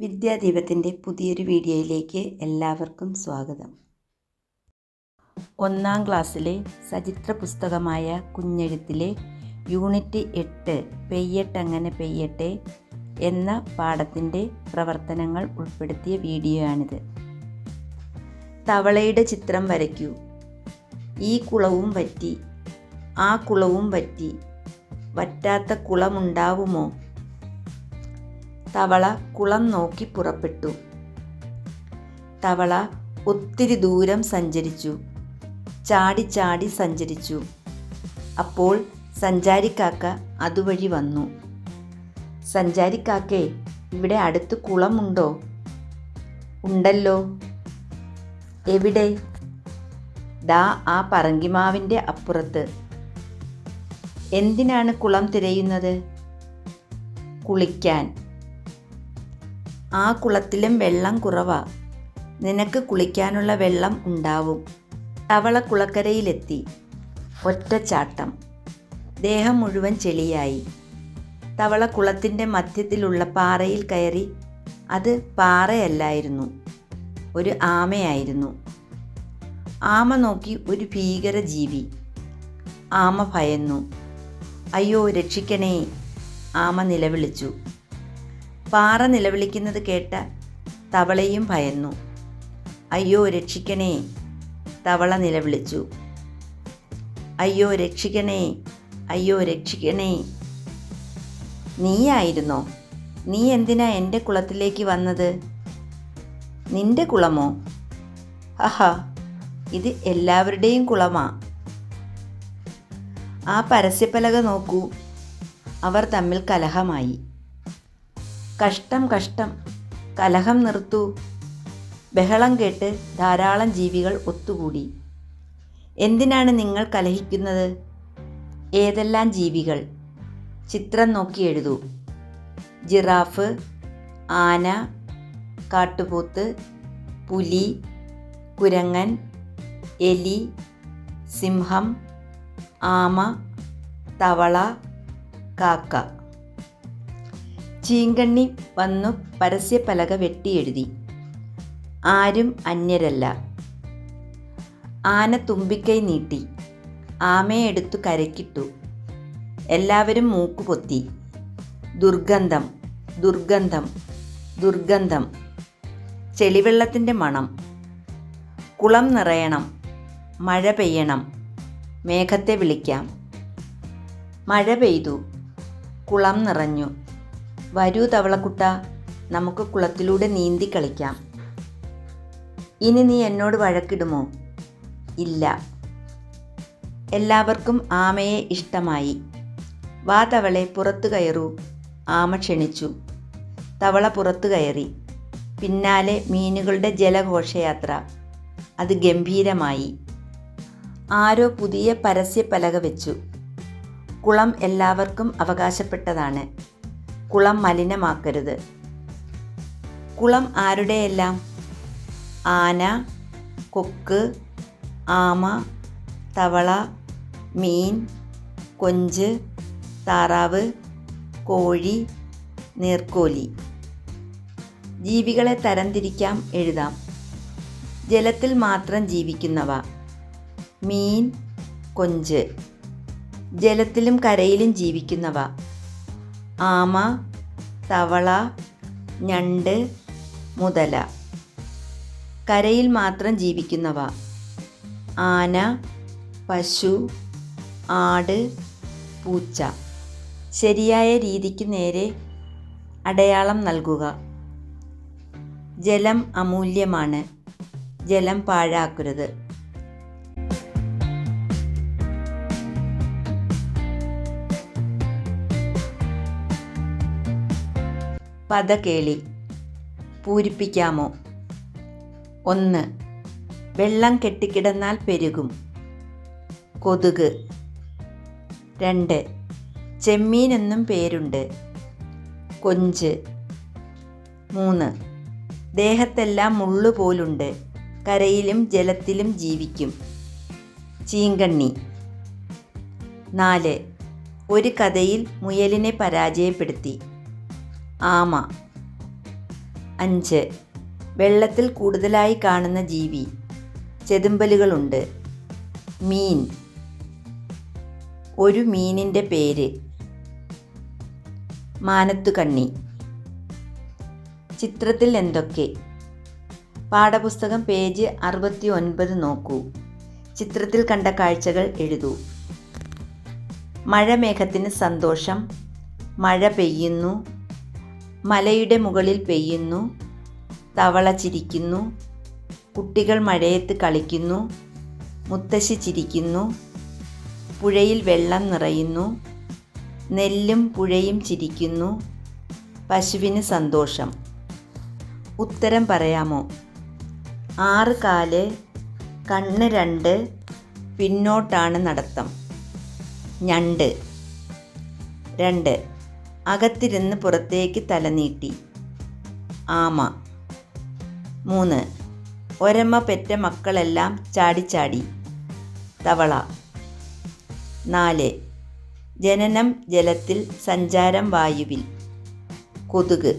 വിദ്യാദീപത്തിൻ്റെ പുതിയൊരു വീഡിയോയിലേക്ക് എല്ലാവർക്കും സ്വാഗതം. 1ാം ക്ലാസ്സിലെ സചിത്ര പുസ്തകമായ കുഞ്ഞെഴുത്തിലെ യൂണിറ്റ് 8 പെയ്യട്ടങ്ങനെ പെയ്യട്ടെ എന്ന പാഠത്തിൻ്റെ പ്രവർത്തനങ്ങൾ ഉൾപ്പെടുത്തിയ വീഡിയോയാണിത്. തവളയുടെ ചിത്രം വരയ്ക്കൂ. ഈ കുളവും വറ്റി, ആ കുളവും വറ്റി, വറ്റാത്ത കുളമുണ്ടാവുമോ? തവള കുളം നോക്കി പുറപ്പെട്ടു. തവള ഒത്തിരി ദൂരം സഞ്ചരിച്ചു, ചാടി ചാടി സഞ്ചരിച്ചു. അപ്പോൾ സഞ്ചാരിക്കാക്ക അതുവഴി വന്നു. സഞ്ചാരിക്കാക്കേ, ഇവിടെ അടുത്ത് കുളമുണ്ടോ? ഉണ്ടല്ലോ. എവിടെ? ദാ ആ പറങ്കിമാവിൻ്റെ അപ്പുറത്ത്. എന്തിനാണ് കുളം തിരയുന്നത്? കുളിക്കാൻ. ആ കുളത്തിലും വെള്ളം കുറവാ. നിനക്ക് കുളിക്കാനുള്ള വെള്ളം ഉണ്ടാവും. തവള കുളക്കരയിലെത്തി. ഒറ്റച്ചാട്ടം. ദേഹം മുഴുവൻ ചെളിയായി. തവള കുളത്തിൻ്റെ മധ്യത്തിലുള്ള പാറയിൽ കയറി. അത് പാറയല്ലായിരുന്നു, ഒരു ആമയായിരുന്നു. ആമ നോക്കി ഒരു ഭീകര ജീവി. ആമ ഭയന്നു. അയ്യോ രക്ഷിക്കണേ! ആമ നിലവിളിച്ചു. പാറ നിലവിളിക്കുന്നത് കേട്ട തവളയും ഭയന്നു. അയ്യോ രക്ഷിക്കണേ! തവള നിലവിളിച്ചു. അയ്യോ രക്ഷിക്കണേ! അയ്യോ രക്ഷിക്കണേ! നീയായിരുന്നോ? നീ എന്തിനാ എൻ്റെ കുളത്തിലേക്ക് വന്നത്? നിന്റെ കുളമോ? ഹഹാ, ഇത് എല്ലാവരുടെയും കുളമാ. ആ പരസ്യപ്പലക നോക്കൂ. അവർ തമ്മിൽ കലഹമായി. കഷ്ടം കഷ്ടം, കലഹം നിർത്തൂ. ബഹളം കേട്ട് ധാരാളം ജീവികൾ ഒത്തുകൂടി. എന്തിനാണ് നിങ്ങൾ കലഹിക്കുന്നത്? ഏതെല്ലാം ജീവികൾ? ചിത്രം നോക്കി എഴുതൂ. ജിറാഫ്, ആന, കാട്ടുപോത്ത്, പുലി, കുരങ്ങൻ, എലി, സിംഹം, ആമ, തവള, കാക്ക. ചീങ്കണ്ണി വന്നു പരസ്യപ്പലക വെട്ടിയെഴുതി. ആരും അന്യരല്ല. ആന തുമ്പിക്കൈ നീട്ടി. ആമയെ എടുത്തു കരക്കിട്ടു. എല്ലാവരും മൂക്കുപൊത്തി. ദുർഗന്ധം, ദുർഗന്ധം, ദുർഗന്ധം. ചെളിവെള്ളത്തിൻ്റെ മണം. കുളം നിറയണം, മഴ പെയ്യണം, മേഘത്തെ വിളിക്കാം. മഴ പെയ്തു, കുളം നിറഞ്ഞു. വരൂ തവളക്കുട്ട, നമുക്ക് കുളത്തിലൂടെ നീന്തി കളിക്കാം. ഇനി നീ എന്നോട് വഴക്കിടുമോ? ഇല്ല. എല്ലാവർക്കും ആമയെ ഇഷ്ടമായി. വാ തവളെ, പുറത്തു കയറൂ. ആമ ക്ഷണിച്ചു. തവള പുറത്തു കയറി. പിന്നാലെ മീനുകളുടെ ജലഘോഷയാത്ര. അത് ഗംഭീരമായി. ആരോ പുതിയ പരസ്യപ്പലക വെച്ചു. കുളം എല്ലാവർക്കും അവകാശപ്പെട്ടതാണ്. കുളം മലിനമാക്കരുത്. കുളം ആരുടെയെല്ലാം? ആന, കൊക്ക്, ആമ, തവള, മീൻ, കൊഞ്ച്, താറാവ്, കോഴി, നീർക്കോലി. ജീവികളെ തരംതിരിക്കാം, എഴുതാം. ജലത്തിൽ മാത്രം ജീവിക്കുന്നവ. മീൻ, കൊഞ്ച്. ജലത്തിലും കരയിലും ജീവിക്കുന്നവ. ആമ, തവള, ഞണ്ട്, മുതല. കരയിൽ മാത്രം ജീവിക്കുന്നവ. ആന, പശു, ആട്, പൂച്ച. ശരിയായ രീതിക്ക് നേരെ അടയാളം നൽകുക. ജലം അമൂല്യമാണ്. ജലം പാഴാക്കരുത്. പദകേളി. പൂരിപ്പിക്കാമോ? 1. വെള്ളം കെട്ടിക്കിടന്നാൽ പെരുകും. കൊതുക്. 2. ചെമ്മീൻ എന്നും പേരുണ്ട്. കൊഞ്ച്. 3. ദേഹത്തെല്ലാം മുള്ളുപോലുണ്ട്. കരയിലും ജലത്തിലും ജീവിക്കും. ചീങ്കണ്ണി. 4. ഒരു കഥയിൽ മുയലിനെ പരാജയപ്പെടുത്തി. ആമ. 5. വെള്ളത്തിൽ കൂടുതലായി കാണുന്ന ജീവി. ചെതുമ്പലുകളുണ്ട്. മീൻ. ഒരു മീനിൻ്റെ പേര്. മാനത്തുകണ്ണി. ചിത്രത്തിൽ എന്തൊക്കെ? പാഠപുസ്തകം പേജ് 69 നോക്കൂ. ചിത്രത്തിൽ കണ്ട കാഴ്ചകൾ എഴുതൂ. മഴമേഘത്തിന് സന്തോഷം. മഴ പെയ്യുന്നു. മലയുടെ മുകളിൽ പെയ്യുന്നു. തവള ചിരിക്കുന്നു. കുട്ടികൾ മഴയത്ത് കളിക്കുന്നു. മുത്തശ്ശി ചിരിക്കുന്നു. പുഴയിൽ വെള്ളം നിറയുന്നു. നെല്ലും പുഴയും ചിരിക്കുന്നു. പശുവിന് സന്തോഷം. ഉത്തരം പറയാമോ? 6 കാല്, കണ്ണ് 2, പിന്നോട്ടാണ് നടത്തം. ഞണ്ട്. 2. അകത്തിരുന്ന് പുറത്തേക്ക് തലനീട്ടി. ആമ. 3. ഒരമ്മ പെറ്റ മക്കളെല്ലാം ചാടിച്ചാടി. തവള. 4. ജനനം ജലത്തിൽ, സഞ്ചാരം വായുവിൽ. കൊതുക്.